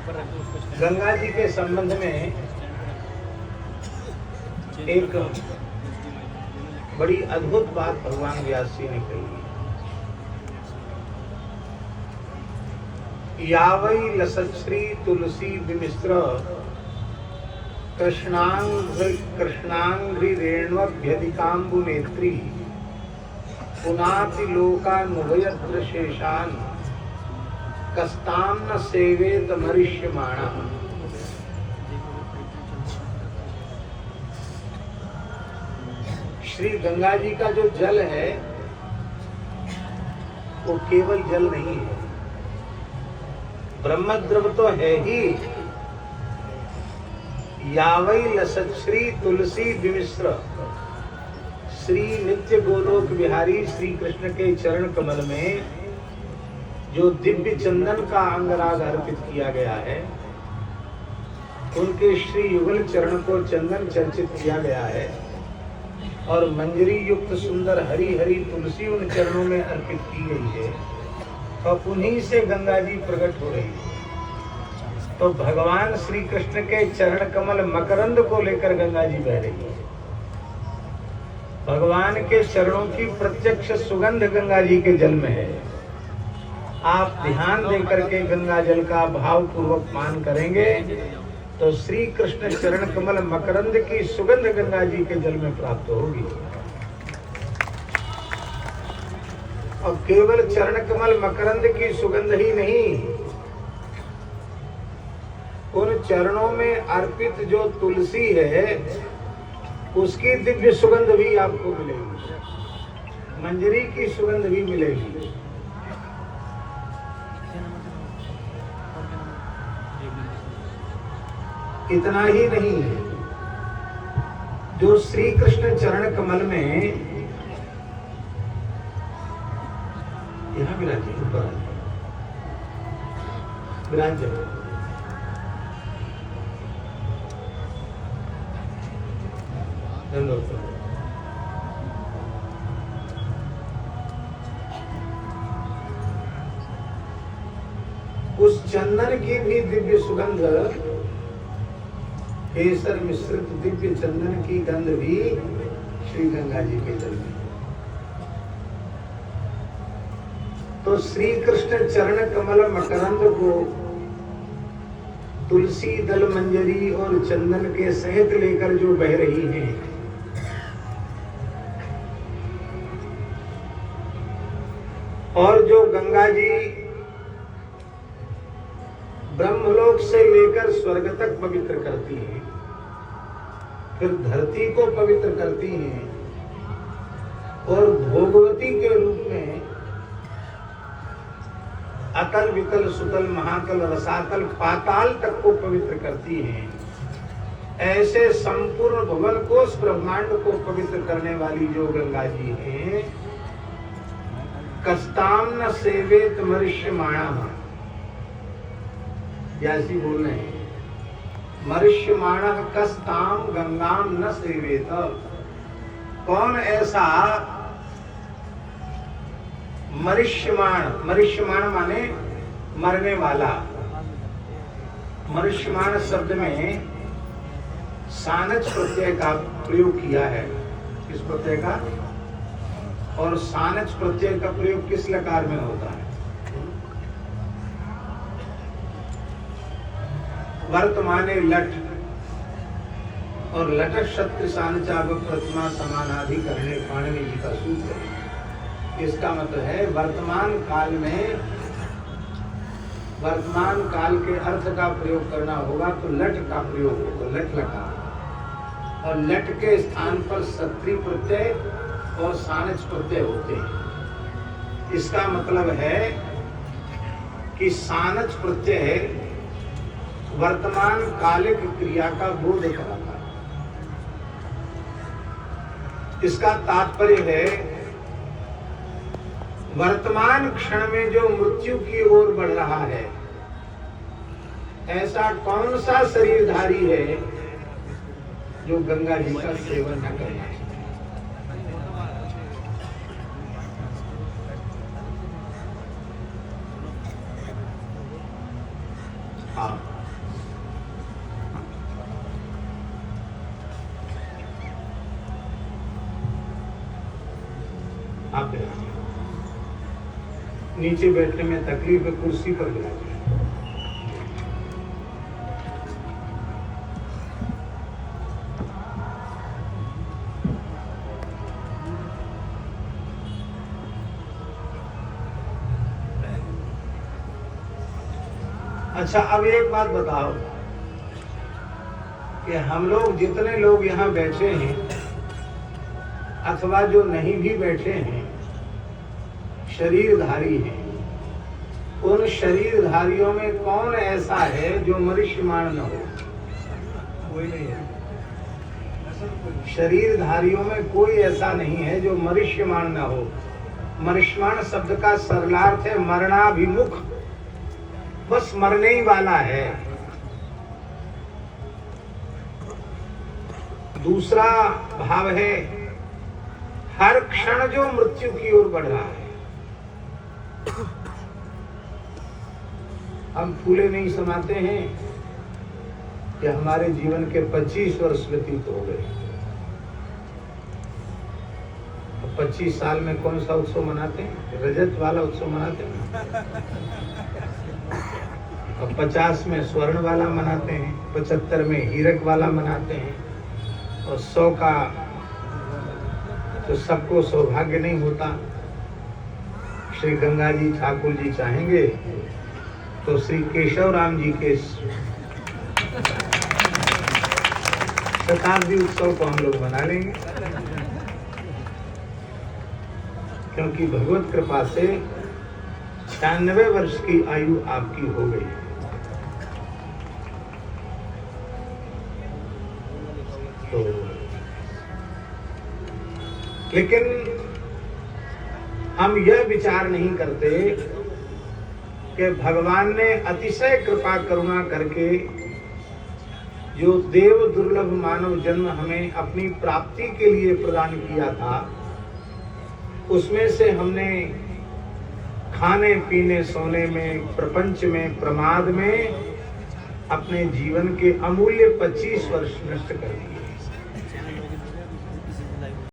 गंगा जी के संबंध में एक बड़ी अद्भुत बात भगवान व्यास जी ने कही। यावै लसच्छ्री तुलसी विमिश्र कृष्णांघ्रि रेण्वभ्यधिकाम्बु नेत्री पुनाति लोकानुभयत्र शेषान कस्ताम न सेवेत मरिष्यमाणा। श्री गंगा जी का जो जल है वो केवल जल नहीं है, ब्रह्मद्रव तो है ही। यावै लसच्छ्री तुलसी विमिश्र, श्री नित्य गोलोक विहारी श्री कृष्ण के चरण कमल में जो दिव्य चंदन का अंगराग अर्पित किया गया है, उनके श्री युगल चरण को चंदन चर्चित किया गया है और मंजरी युक्त सुंदर हरी हरी तुलसी उन चरणों में अर्पित की गई है और उन्हीं से गंगा जी प्रकट हो रही है। तो भगवान श्री कृष्ण के चरण कमल मकरंद को लेकर गंगा जी बह रही है। भगवान के चरणों की प्रत्यक्ष सुगंध गंगा जी के जल में है। आप ध्यान देकर के गंगा जल का भाव पूर्वक पान करेंगे तो श्री कृष्ण चरण कमल मकरंद की सुगंध गंगा जी के जल में प्राप्त होगी। और केवल चरण कमल मकरंद की सुगंध ही नहीं, उन चरणों में अर्पित जो तुलसी है उसकी दिव्य सुगंध भी आपको मिलेगी, मंजरी की सुगंध भी मिलेगी। इतना ही नहीं है, जो श्री कृष्ण चरण कमल में यहाँ विराजे ऊपर विराजे उस चंदन की भी दिव्य सुगंध, केसर मिश्रित दिव्य चंदन की गंध भी श्री गंगा जी के जल में। तो श्री कृष्ण चरण कमल मकरंद को तुलसी दल मंजरी और चंदन के सहित लेकर जो बह रही है, और जो गंगा जी ब्रह्मलोक से लेकर स्वर्ग तक पवित्र करती है, फिर धरती को पवित्र करती हैं और भोगवती के रूप में अतल वितल सुतल महातल रसातल पाताल तक को पवित्र करती हैं। ऐसे संपूर्ण भुवन कोश ब्रह्मांड को पवित्र करने वाली जो गंगा जी हैं, कस्ताम न सेवेत मरिष्यमाणा, जैसी बोल रहे हैं मरिष्यमाण कस्ताम गंगाम न सेवेत। कौन ऐसा मरिष्यमाण, मरिष्यमाण माने मरने वाला। मरिष्यमाण शब्द में सानच प्रत्यय का प्रयोग किया है। किस प्रत्यय का? और सानच प्रत्यय का प्रयोग किस लकार में होता है? वर्तमाने लट और लट शत्रु सानचाग प्रतिमा समानाधिकरणे पाणिनि जी का सूत्र है। इसका मतलब है वर्तमान काल में वर्तमान काल के अर्थ का प्रयोग करना होगा तो लट का प्रयोग होगा, लट लगा, और लट के स्थान पर सत्री प्रत्यय और सानच प्रत्यय होते हैं। इसका मतलब है कि सानच प्रत्यय वर्तमान कालिक क्रिया का बोध कराता है। इसका तात्पर्य है वर्तमान क्षण में जो मृत्यु की ओर बढ़ रहा है, ऐसा कौन सा शरीरधारी है जो गंगा जी का सेवन न करना चाहिए? हाँ, आप बैठिए, नीचे बैठने में तकलीफ है, कुर्सी पर बैठिए। अच्छा, अब एक बात बताओ कि हम लोग जितने लोग यहाँ बैठे हैं अथवा जो नहीं भी बैठे हैं, शरीरधारी हैं, उन शरीरधारियों में कौन ऐसा है जो मनुष्यमाण न हो? कोई नहीं है। शरीरधारियों में कोई ऐसा नहीं है जो मनुष्यमाण न हो। मनुष्यमाण शब्द का सरलार्थ है मरणाभिमुख, बस मरने ही वाला है। दूसरा भाव है हर क्षण जो मृत्यु की ओर बढ़ रहा है। हम फूले नहीं समाते हैं कि हमारे जीवन के 25 वर्ष व्यतीत हो गए। 25 साल में कौन सा उत्सव मनाते हैं? रजत वाला उत्सव मनाते हैं। और 50 में स्वर्ण वाला मनाते हैं, 75 में हीरक वाला मनाते हैं, और 100 का तो सबको सौभाग्य नहीं होता। श्री गंगा जी ठाकुर जी चाहेंगे तो श्री केशव राम जी के शताब्दी उत्सव को हम लोग मना लेंगे, क्योंकि भगवत कृपा से 96 वर्ष की आयु आपकी हो गई है। तो लेकिन हम यह विचार नहीं करते कि भगवान ने अतिशय कृपा करुणा करके जो देव दुर्लभ मानव जन्म हमें अपनी प्राप्ति के लिए प्रदान किया था, उसमें से हमने खाने पीने सोने में प्रपंच में प्रमाद में अपने जीवन के अमूल्य 25 वर्ष नष्ट कर दिए।